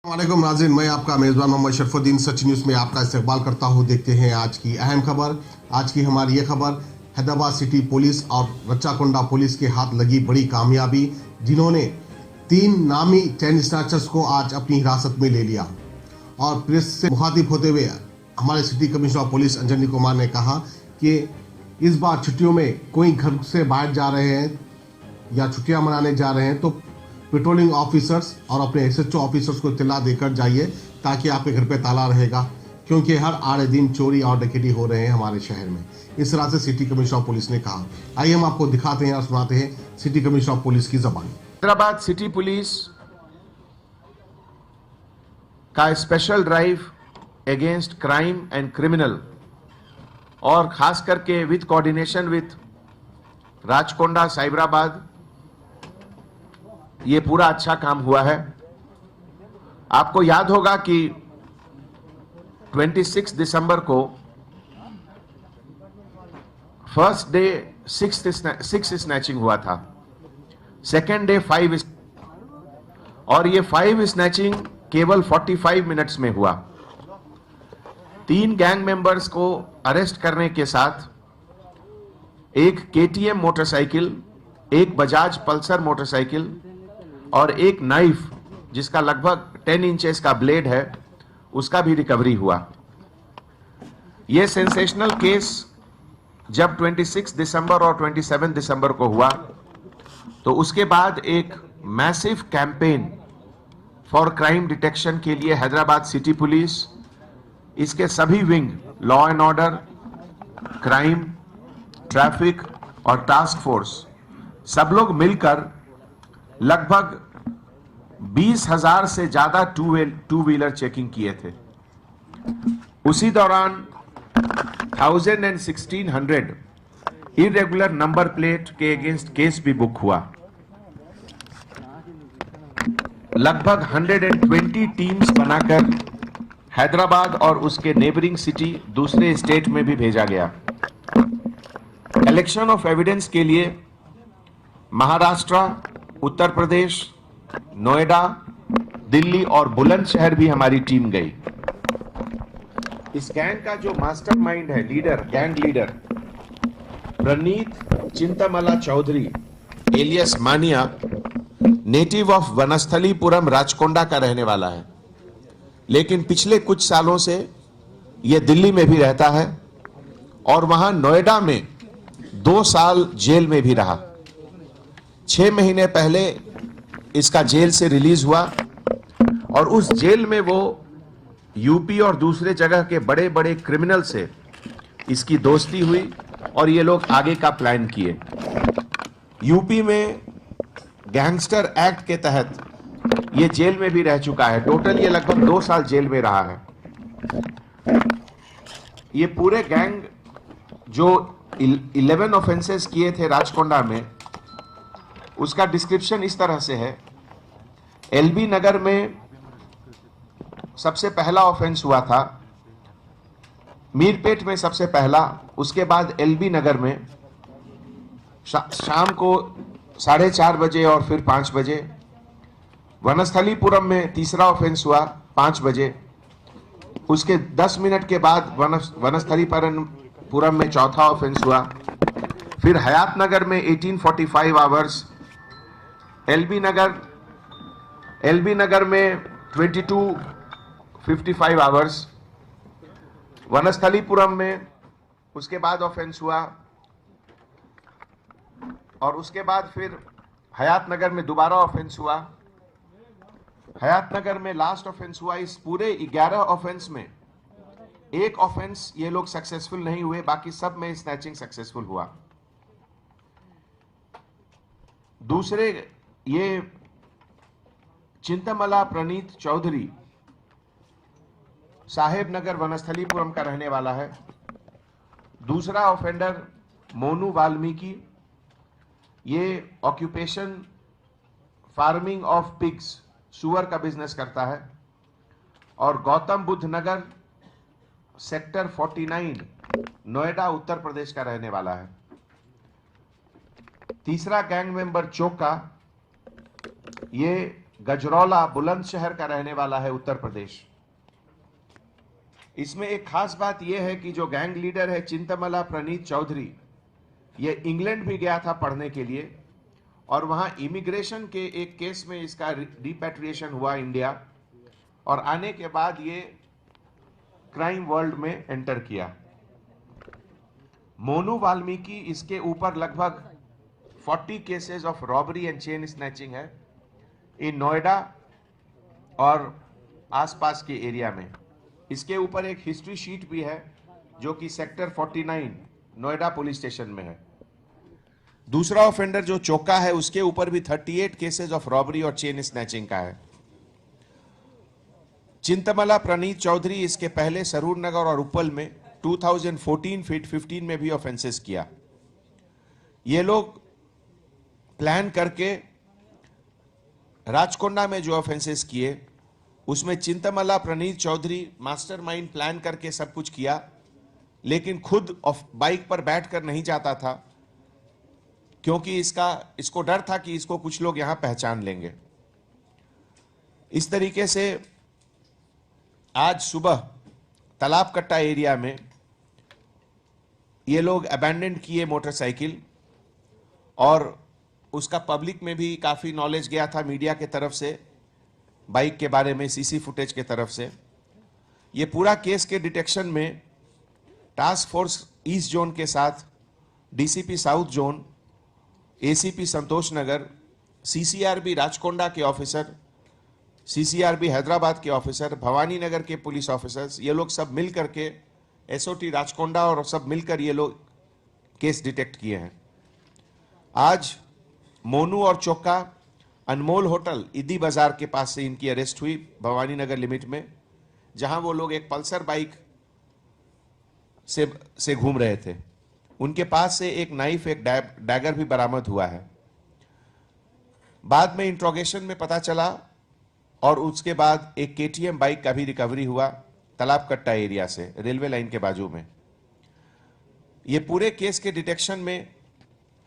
वालेकुम नाज़रीन, मैं आपका मेज़बान मोहम्मद शरफुद्दीन सच न्यूज़ में आपका इस्तकबाल करता हूँ। देखते हैं आज की अहम खबर। आज की हमारी ये खबर, हैदराबाद सिटी पुलिस और रच्चाकोंडा पुलिस के हाथ लगी बड़ी कामयाबी, जिन्होंने 3 नामी चैन स्नैचर्स को आज अपनी हिरासत में ले लिया। और प्रेस से मुखातिब होते हुए हमारे city commissioner of police Anjani Kumar ने कहा कि इस बार छुट्टियों में कोई घर से बाहर जा रहे हैं या छुट्टियां मनाने जा रहे हैं तो पेट्रोलिंग ऑफिसर्स और अपने एसएचओ ऑफिसर्स को इत्तला देकर जाइए, ताकि आपके घर पे ताला रहेगा, क्योंकि हर आड़े दिन चोरी और डकैती हो रहे हैं हमारे शहर में। इस तरह से सिटी कमिश्नर ऑफ पुलिस ने कहा। आइए हम आपको दिखाते हैं और सुनाते हैं सिटी कमिश्नर ऑफ पुलिस की जबानी। हैदराबाद सिटी पुलिस का special drive against crime and criminal, और खास करके with coordination with Rachakonda Cyberabad, ये पूरा अच्छा काम हुआ है। आपको याद होगा कि 26 दिसंबर को फर्स्ट डे 6 स्नैचिंग हुआ था, सेकेंड डे 5, और ये 5 स्नैचिंग केवल 45 मिनट्स में हुआ। 3 गैंग मेंबर्स को अरेस्ट करने के साथ एक केटीएम मोटरसाइकिल, एक बजाज पल्सर मोटरसाइकिल और एक नाइफ जिसका लगभग 10 इंचेस का ब्लेड है, उसका भी रिकवरी हुआ। यह सेंसेशनल केस जब 26 दिसंबर और 27 दिसंबर को हुआ तो उसके बाद एक massive campaign for crime detection के लिए हैदराबाद सिटी पुलिस, इसके सभी wing, law and order, crime, traffic और टास्क फोर्स, सब लोग मिलकर लगभग 20,000 से ज्यादा टू व्हीलर चेकिंग किए थे। उसी दौरान 1000 and 1600 इरेगुलर नंबर प्लेट के अगेंस्ट केस भी बुक हुआ। लगभग 120 टीम्स बनाकर हैदराबाद और उसके नेबरिंग सिटी दूसरे स्टेट में भी भेजा गया। कलेक्शन ऑफ एविडेंस के लिए महाराष्ट्र, उत्तर प्रदेश, नोएडा, दिल्ली और बुलंदशहर भी हमारी टीम गई। इस गैंग का जो मास्टरमाइंड है, लीडर, गैंग लीडर प्रणीत चिंतामला चौधरी एलियस मानिया, नेटिव ऑफ वनस्थलीपुरम राचकोंडा का रहने वाला है, लेकिन पिछले कुछ सालों से यह दिल्ली में भी रहता है और वहां नोएडा में 2 साल जेल में भी रहा। 6 महीने पहले इसका जेल से रिलीज हुआ और उस जेल में वो यूपी और दूसरे जगह के बड़े बड़े क्रिमिनल से इसकी दोस्ती हुई और ये लोग आगे का प्लान किए। यूपी में गैंगस्टर एक्ट के तहत ये जेल में भी रह चुका है। टोटल ये लगभग 2 साल जेल में रहा है। ये पूरे गैंग जो 11 ऑफेंसेस किए थे राचकोंडा में, उसका डिस्क्रिप्शन इस तरह से है। एलबी नगर में सबसे पहला ऑफेंस हुआ था, मीरपेट में सबसे पहला, उसके बाद एलबी नगर में शाम को 4:30 बजे और फिर 5 बजे। वनस्थलीपुरम में तीसरा ऑफेंस हुआ 5 बजे, उसके 10 मिनट के बाद वनस्थलीपुरम में चौथा ऑफेंस हुआ। फिर हयात नगर में 1845 आवर्स, एलबी नगर में 2255 आवर्स, वनस्थलीपुरम में उसके बाद ऑफेंस हुआ और उसके बाद फिर हयात नगर में दोबारा ऑफेंस हुआ। हयात नगर में लास्ट ऑफेंस हुआ। इस पूरे 11 ऑफेंस में एक ऑफेंस ये लोग सक्सेसफुल नहीं हुए, बाकी सब में स्नैचिंग सक्सेसफुल हुआ। दूसरे, ये चिंतामला प्रणीत चौधरी साहेब नगर वनस्थलीपुरम का रहने वाला है। दूसरा ऑफेंडर मोनू वाल्मीकि, ये ऑक्यूपेशन फार्मिंग ऑफ पिग्स, सुअर का बिजनेस करता है। और गौतम बुद्ध नगर सेक्टर 49 नोएडा उत्तर प्रदेश का रहने वाला है। तीसरा गैंग मेंबर चोका, ये गजरौला बुलंदशहर का रहने वाला है, उत्तर प्रदेश। इसमें एक खास बात यह है कि जो गैंग लीडर है चिंतमला प्रणीत चौधरी, यह इंग्लैंड भी गया था पढ़ने के लिए और वहां इमिग्रेशन के एक केस में इसका रिपैट्रिएशन हुआ इंडिया और आने के बाद ये क्राइम वर्ल्ड में एंटर किया। मोनू वाल्मीकि, इसके ऊपर लगभग 40 cases of robbery and chain snatching है इन नोएडा और आसपास के एरिया में। इसके ऊपर एक हिस्ट्री शीट भी है जो कि सेक्टर 49 नोएडा पुलिस स्टेशन में है। दूसरा ऑफेंडर जो चोका है उसके ऊपर भी 38 केसेस ऑफ रॉबरी और चेन स्नैचिंग का है। चिंतमला प्रणीत चौधरी इसके पहले सरूर नगर और उप्पल में 2014-15 में भी ऑफेंसेस किया। ये लोग प्लान करके राजकोंडा में जो ऑफेंसेस किए उसमें चिंतमला प्रणीत चौधरी मास्टरमाइंड प्लान करके सब कुछ किया, लेकिन खुद बाइक पर बैठकर नहीं जाता था क्योंकि इसको डर था कि इसको कुछ लोग यहां पहचान लेंगे। इस तरीके से आज सुबह तालाब कट्टा एरिया में ये लोग अबैंडन किए मोटरसाइकिल और उसका पब्लिक में भी काफी नॉलेज गया था मीडिया के तरफ से, बाइक के बारे में सीसी फुटेज के तरफ से। ये पूरा केस के डिटेक्शन में टास्क फोर्स ईस्ट जोन के साथ डीसीपी साउथ जोन, एसीपी संतोष नगर, सीसीआरबी राजकोंडा के ऑफिसर, सीसीआरबी हैदराबाद के ऑफिसर, भवानी नगर के पुलिस ऑफिसर्स, ये लोग सब मिल करके एसओटी राजकोंडा और सब मिलकर ये लोग केस डिटेक्ट किए हैं। आज मोनू और चोक्का अनमोल होटल इदी बाजार के पास से इनकी अरेस्ट हुई भवानी नगर लिमिट में, जहां वो लोग एक पल्सर बाइक से घूम रहे थे। उनके पास से एक नाइफ, एक डैगर भी बरामद हुआ है। बाद में इंट्रोगेशन में पता चला और उसके बाद एक केटीएम बाइक का भी रिकवरी हुआ तालाब कट्टा एरिया से, रेलवे लाइन के बाजू में। ये पूरे केस के डिटेक्शन में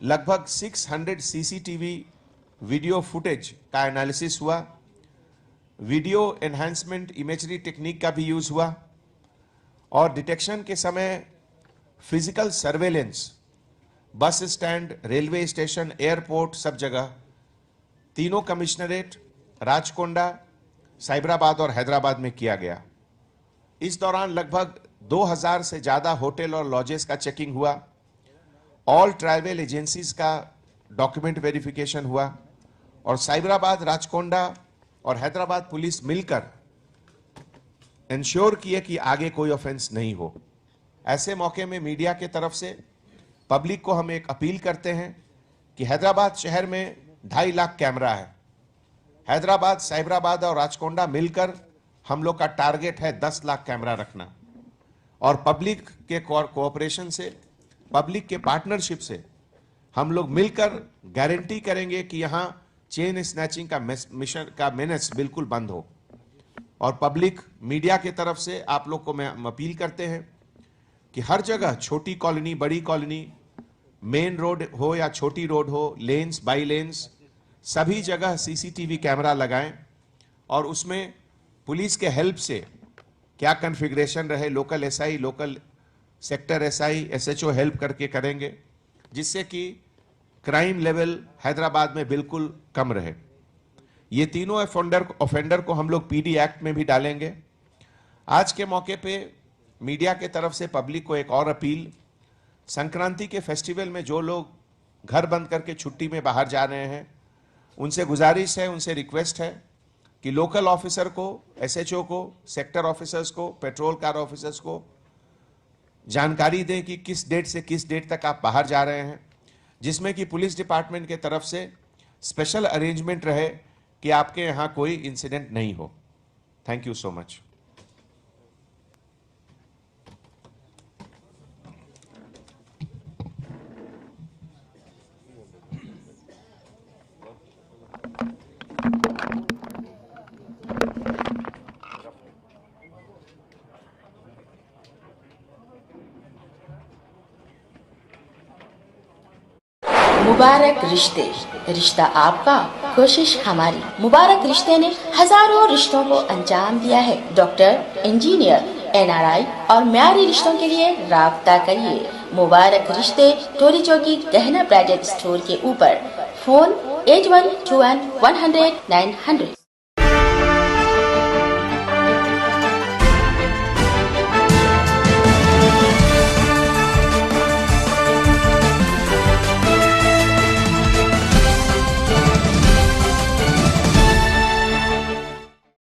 लगभग 600 सीसीटीवी वीडियो फुटेज का एनालिसिस हुआ, वीडियो एनहांसमेंट इमेजरी टेक्निक का भी यूज हुआ और डिटेक्शन के समय physical surveillance bus stand, railway station, airport, सब जगह, तीनों कमिश्नरेट राजकोंडा, साइबराबाद और हैदराबाद में किया गया। इस दौरान लगभग 2000 से ज्यादा होटल और लॉजेस का चेकिंग हुआ। ऑल ट्रैवल एजेंसीज का डॉक्यूमेंट वेरिफिकेशन हुआ और साइबराबाद, राजकोंडा और हैदराबाद पुलिस मिलकर इंश्योर किए कि आगे कोई ऑफेंस नहीं हो। ऐसे मौके में मीडिया के तरफ से पब्लिक को हम एक अपील करते हैं कि हैदराबाद शहर में 2.5 लाख कैमरा है। हैदराबाद, साइबराबाद और राजकोंडा मिलकर हम लोग का टारगेट है 10 लाख कैमरा रखना और पब्लिक के कोऑपरेशन से, पब्लिक के पार्टनरशिप से हम लोग मिलकर गारंटी करेंगे कि यहां चेन स्नैचिंग का मिशन का मेनेस बिल्कुल बंद हो। और पब्लिक मीडिया के तरफ से आप लोग को मैं अपील करते हैं कि हर जगह, छोटी कॉलोनी, बड़ी कॉलोनी, मेन रोड हो या छोटी रोड हो, लेन्स, बाई लेन्स, सभी जगह सीसीटीवी कैमरा लगाएं और उसमें पुलिस के हेल्प से क्या कॉन्फ़िगरेशन रहे, local SI, local sector SI, SHO help करके करेंगे, जिससे कि क्राइम लेवल हैदराबाद में बिल्कुल कम रहे। ये तीनों ऑफेंडर को हम लोग पीडी एक्ट में भी डालेंगे। आज के मौके पे मीडिया के तरफ से पब्लिक को एक और अपील, संक्रांति के फेस्टिवल में जो लोग घर बंद करके छुट्टी में बाहर जा रहे हैं, उनसे गुजारिश है, उनसे रिक्वेस्ट है कि लोकल ऑफिसर को, एसएचओ को, सेक्टर ऑफिसर्स को, पेट्रोल कार ऑफिसर्स को जानकारी दें कि किस डेट से किस डेट तक आप बाहर जा रहे हैं, जिसमें कि पुलिस डिपार्टमेंट के तरफ से स्पेशल अरेंजमेंट रहे कि आपके यहां कोई इंसिडेंट नहीं हो। Thank you so much. मुबारक रिश्ते, रिश्ता आपका, कोशिश हमारी। मुबारक रिश्ते ने हजारों रिश्तों को अंजाम दिया है। डॉक्टर, इंजीनियर, NRI और म्यारी रिश्तों के लिए राब्ता करिए। मुबारक रिश्ते, टोरी चौकी, गहना ब्राइडल स्टोर के ऊपर। फोन 8121 100 900।